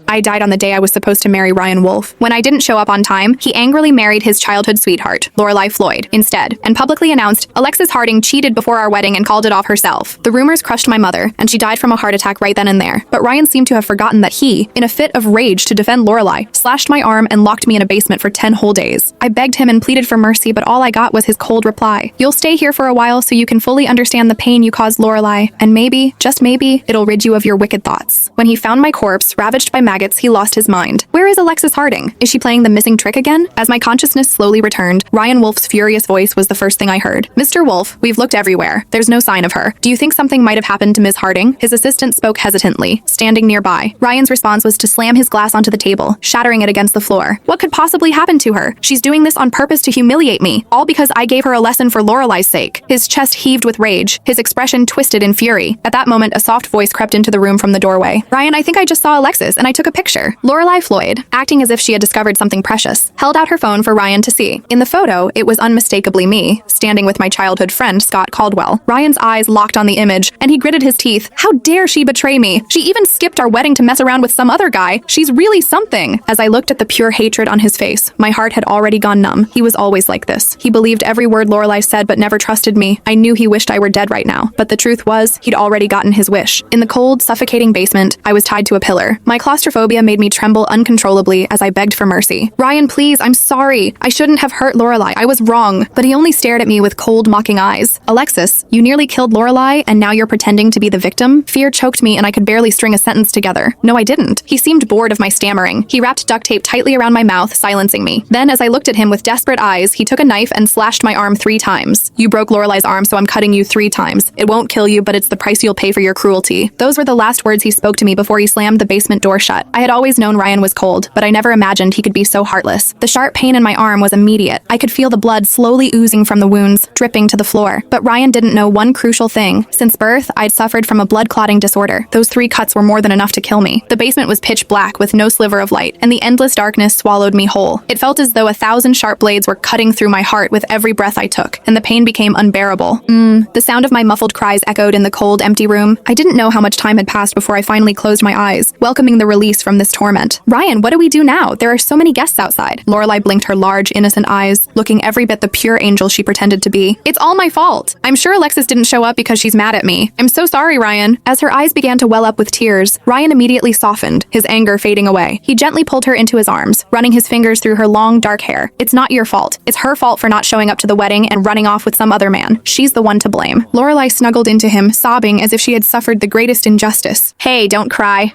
I died on the day I was supposed to marry Ryan Wolf. When I didn't show up on time, he angrily married his childhood sweetheart, Lorelai Floyd, instead, and publicly announced Alexis Harding cheated before our wedding and called it off herself. The rumors crushed my mother, and she died from a heart attack right then and there. But Ryan seemed to have forgotten that he, in a fit of rage to defend Lorelai, slashed my arm and locked me in a basement for 10 whole days. I begged him and pleaded for mercy, but all I got was his cold reply. You'll stay here for a while so you can fully understand the pain you caused Lorelai, and maybe, just maybe, it'll rid you of your wicked thoughts. When he found my corpse, ravaged by maggots, he lost his mind. Where is Alexis Harding? Is she playing the missing trick again? As my consciousness slowly returned, Ryan Wolf's furious voice was the first thing I heard. Mr. Wolf, we've looked everywhere. There's no sign of her. Do you think something might have happened to Miss Harding? His assistant spoke hesitantly, standing nearby. Ryan's response was to slam his glass onto the table, shattering it against the floor. What could possibly happen to her? She's doing this on purpose to humiliate me, all because I gave her a lesson for Lorelai's sake. His chest heaved with rage, his expression twisted in fury. At that moment, a soft voice crept into the room from the doorway. Ryan, I think I just saw Alexis, and I took a picture. Lorelai Floyd, acting as if she had discovered something precious, held out her phone for Ryan to see. In the photo, it was unmistakably me, standing with my childhood friend, Scott Caldwell. Ryan's eyes locked on the image, and he gritted his teeth. How dare she betray me? She even skipped our wedding to mess around with some other guy. She's really something. As I looked at the pure hatred on his face, my heart had already gone numb. He was always like this. He believed every word Lorelai said but never trusted me. I knew he wished I were dead right now, but the truth was, he'd already gotten his wish. In the cold, suffocating basement, I was tied to a pillar. My claustrophobia made me tremble uncontrollably as I begged for mercy. Ryan, please, I'm sorry. I shouldn't have hurt Lorelai. I was wrong. But he only stared at me with cold, mocking eyes. Alexis, you nearly killed Lorelai, and now you're pretending to be the victim? Fear choked me and I could barely string a sentence together. No, I didn't. He seemed bored of my stammering. He wrapped duct tape tightly around my mouth, silencing me. Then, as I looked at him with desperate eyes, he took a knife and slashed my arm 3 times. You broke Lorelai's arm, so I'm cutting you 3 times. It won't kill you, but it's the price you'll pay for your cruelty. Those were the last words he spoke to me before he slammed the basement door shut. I had always known Ryan was cold, but I never imagined he could be so heartless. The sharp pain in my arm was immediate. I could feel the blood slowly oozing from the wounds, dripping to the floor. But Ryan didn't know one crucial thing. Since birth, I'd suffered from a blood clotting disorder. Those 3 cuts were more than enough to kill me. The basement was pitch black with no sliver of light, and the endless darkness swallowed me whole. It felt as though 1,000 sharp blades were cutting through my heart with every breath I took, and the pain became unbearable. The sound of my muffled cries echoed in the cold, empty room. I didn't know how much time had passed before I finally closed my eyes, welcoming the release from this torment. Ryan, what do we do now? There are so many guests outside. Lorelai blinked her large, innocent eyes, looking every bit the pure angel she pretended to be. It's all my fault. I'm sure Alexis didn't show up because she's mad at me. I'm so sorry, Ryan. As her eyes began to well up with tears, Ryan immediately softened, his anger fading away. He gently pulled her into his arms, running his fingers through her long, dark hair. It's not your fault. It's her fault for not showing up to the wedding and running off with some other man. She's the one to blame. Lorelai snuggled into him, sobbing as if she had suffered the greatest injustice. Hey, don't cry.